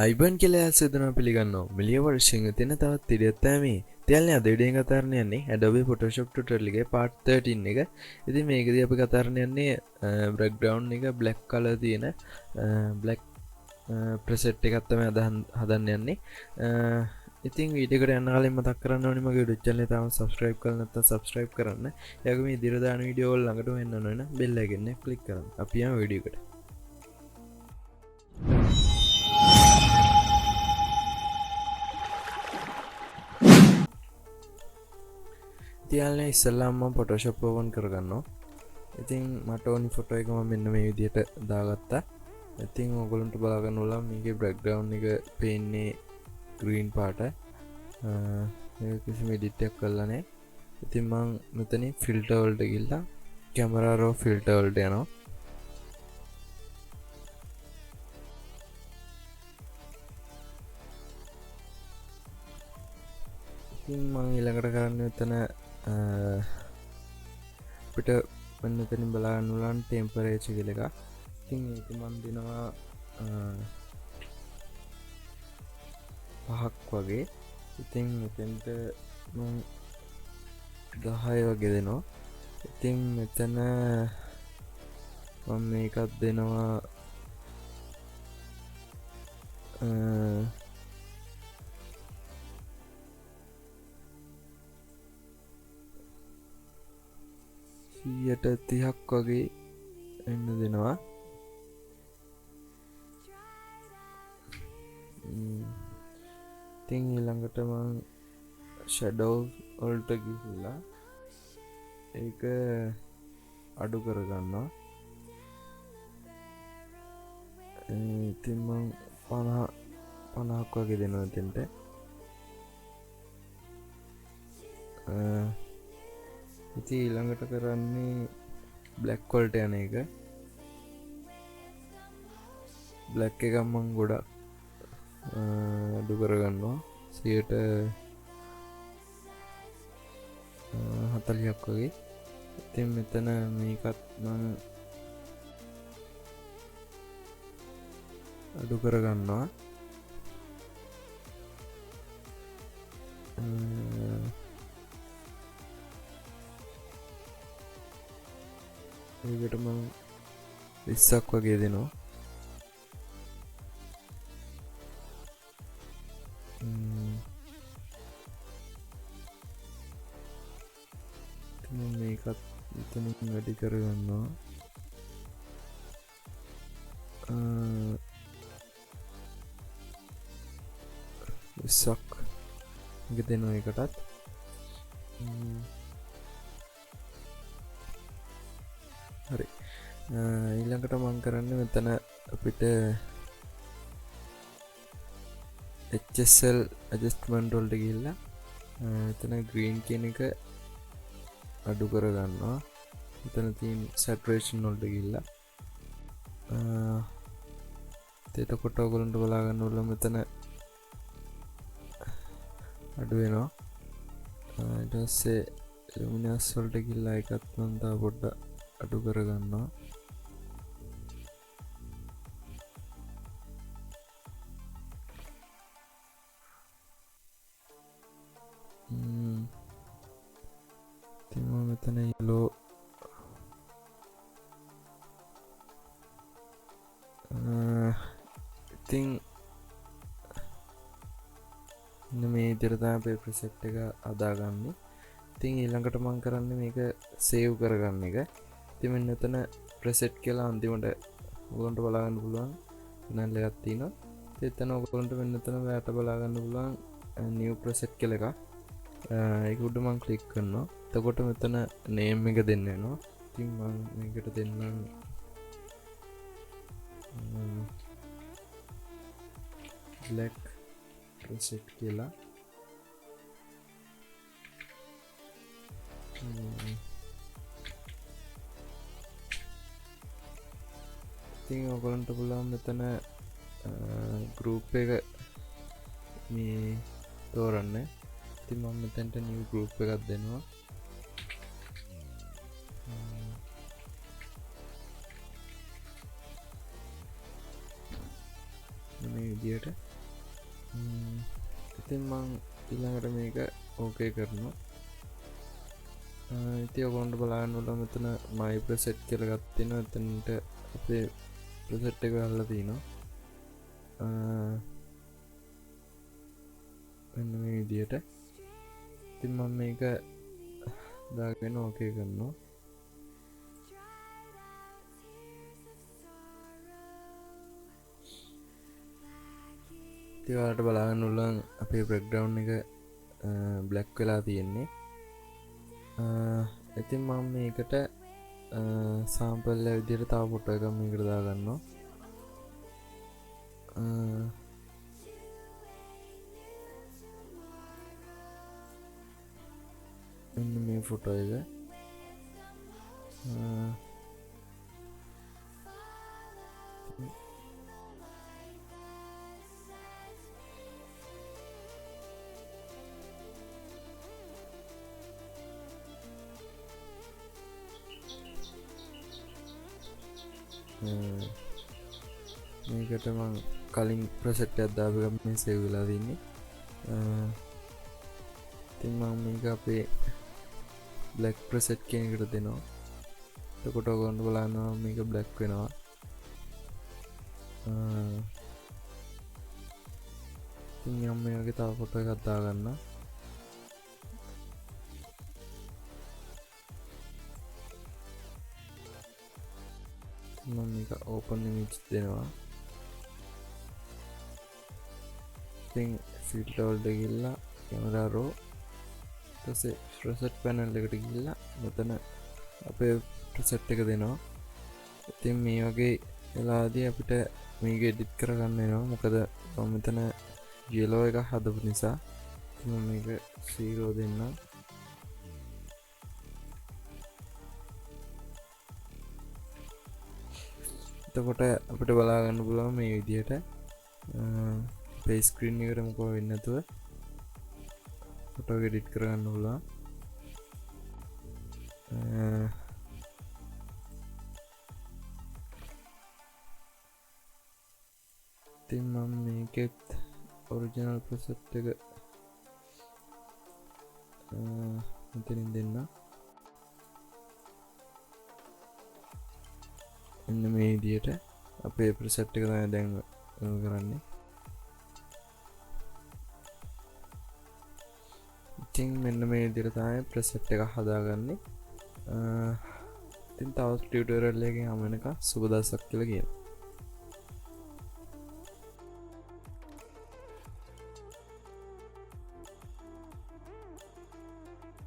අයිබන් කියලා ඇල්සෙදනා පිළිගන්නවා මිලිය වර්ෂයෙන් තියෙන තවත් ඉඩියත්තෑමේ තියල්න අදඩියෙන් කතරණයන්නේ ඇඩබේ ෆොටෝශප් ටුටර්ලිගේ පාට් 13 එක ඉති මේකද අපි කතරණයන්නේ බ්‍රක්්ඩවන්් එක බ්ලක් කල තියෙන බ්ලක් ප්‍රසෙට් එකත්තම හදන්න යන්නේ ඉතින් වීඩකට යන්නකාලින් මතක් කරන්න නිමගේ ඩුච්චල තම සබස්ක්‍රයිබ් කරනත සබස්ක්‍රයිබ් කරන්න යකම දිරදාන විඩියෝල් ළඟට වෙන්න නොන බෙල්ලගන්න කලික් කරන්න අපියම විඩියකට තියල්න ඉස්සල්ලාම්ම පොටෝශප් ඕවන් කරගන්නවා ඉතින් මට ඕනි ෆොටෝ එකම මෙන්න මේ විදියට දාගත්තා ඉතින් ඔගොලන්ට බලාගන්නුලා මේගේ බ්‍රක්්ඩවන්් එක පේන්නේ ග්‍රීන් පාට කිසි මිඩිට්ටයක් කල්ලනේ ඉතින් මං මෙතන ෆිල්ටවල්ට ගිල්ලා කැමරාරෝ ෆිල්ටවල්ට යනවා ඉතින් මං ඊළඟට කරන්න එතන පිට පන්නතනින් බලාගන්නුලන් ටෙම්පරේච කියල එක ඉතින් ඒක මන් දෙනවා 5ක් වගේ ඉතින් මෙතෙන්ට 10 වගේ දෙනවා ඉතින් මෙතන මම මේකත් දෙනවා 30ක් වගේ එන්න දෙනවා ඉතින් ඊළඟට මං ෂැඩෝව් වලට ගිහිල්ලා ඒක අඩු කරගන්නවා ඉතින් මං 50ක් වගේ දෙනවා එතෙන්ට ඉතින් ඊළඟට කරන්නේ බ්ලැක් වලට යන එක බ්ලැක් එක මං ගොඩක් අඩු කරගන්නවා 40ක් වගේ ඉතින් මෙතන මේකත් මං අඩු කරගන්නවා ඒකට මං 20ක් වගේ දෙනවා මේකත් එතනින් වැඩි කරගන්නවා 20ක් එක දෙනවා එකටත් හරි ඊළඟට මං කරන්න මෙතන අපිට HSL adjustment වලට ගිහිල්ලා එතන green කියන එක අඩු කරගන්නවා එතන තියෙන saturation වලට ගිහිල්ලා එතකොට ඔයගොල්ලන්ට බලා ගන්න ඕන මෙතන අඩු වෙනවා ඊට පස්සේ luminous වලට ගිහිල්ලා ඒකත් මම තව පොඩ්ඩක් අඩු කරගන්නවා මෙතන yellow ඉතින් මේ විදිහට තමයි පේපර් සෙට් එක හදාගන්නේ ඉතින් ඊළඟට මම කරන්නේ මේක සේව් කරගන්න එක ඉතින් මෙන්න එතන ප්‍රෙසෙට් කියලා අන්තිමට ඔයගොල්ලන්ට බලා ගන්න පුළුවන් channel එකක් තියෙනවා ඉතින් එතන ඔයගොල්ලන්ට මෙන්න එතන ඔයාලට බලා ගන්න පුළුවන් new preset කියලා එකක් ඒක උඩ මම ක්ලික් කරනවා එතකොට මෙතන name එක දෙන්න වෙනවා ඉතින් මම මේකට දෙන්නම් black preset කියලා ඉතින් ඔයගොල්ලන්ට පුළුවන් මෙතන group එක මේ තෝරන්න ඉතින් මම මෙතනට new group එකක් දෙනවා මේ විදියට විදියට ඉතින් මං ඊළඟට මේක ඕකේ කරනවා ඉතින් ඔයගොල්ලන්ට බලන්න ඕන මෙතන my preset කියලා ගත්ත තියෙනවා එතනට අපේ preset එක ගහලා තිනවා මෙන්න මේ විදියට ඉතින් මම මේක දාගෙන ඕකේ කරනවා ඉතින් ඔයාලට බලන්න ඕන අපේ background එක black වෙලා තියෙන්නේ ඉතින් මම මේකට sample එක විදියට තව ෆොටෝ එකක් මේකට දාගන්නවා මෙන්න මේ ෆොටෝ එක මේකට මං කලින් ප්‍රසෙට් එකක් දාපු එක මේ සේව් වෙලා තින්නේ ඉතින් මම මේක අපේ black preset කියන එකට දෙනවා එතකොට ඔයගොල්ලෝ බලනවා මේක black වෙනවා ඉතින් මම මේ වගේ තව ෆොටෝ එකක් දාගන්න මම මේක open image දෙනවා ඉතින් filter වලට ගිහලා camera raw ඊටසේ preset panel එකට ගිහලා මෙතන අපේ preset එක දෙනවා ඉතින් මේ වගේ වෙලාවදී අපිට මේක edit කරගන්න වෙනවා මොකද මම මෙතන yellow එක හදපු නිසා මම මේක 0 දෙන්නම් එතකොට අපිට බලා ගන්න පුළුවන් මේ විදිහට අපේ ස්ක්‍රීන් එකට මොකව වෙන්නේ නැතුව ෆොටෝ එක එඩිට් කරගන්න පුළුවන් ඉතින් මම මේකෙත් ඔරිජිනල් ප්‍රසෙට් එක මෙතනින් දෙන්න එන්න මේ විදිහට අපේ ප්‍රසෙට් එක තමයි දැන් කරන්නේ ඉතින් මෙන්න මේ විදිහට තමයි ප්‍රසෙට් එක හදාගන්නේ ඉතින් තවත් ටියුටෝරියල් එකකින් හමු වෙනකම් සුබ දවසක් කියලා කියනවා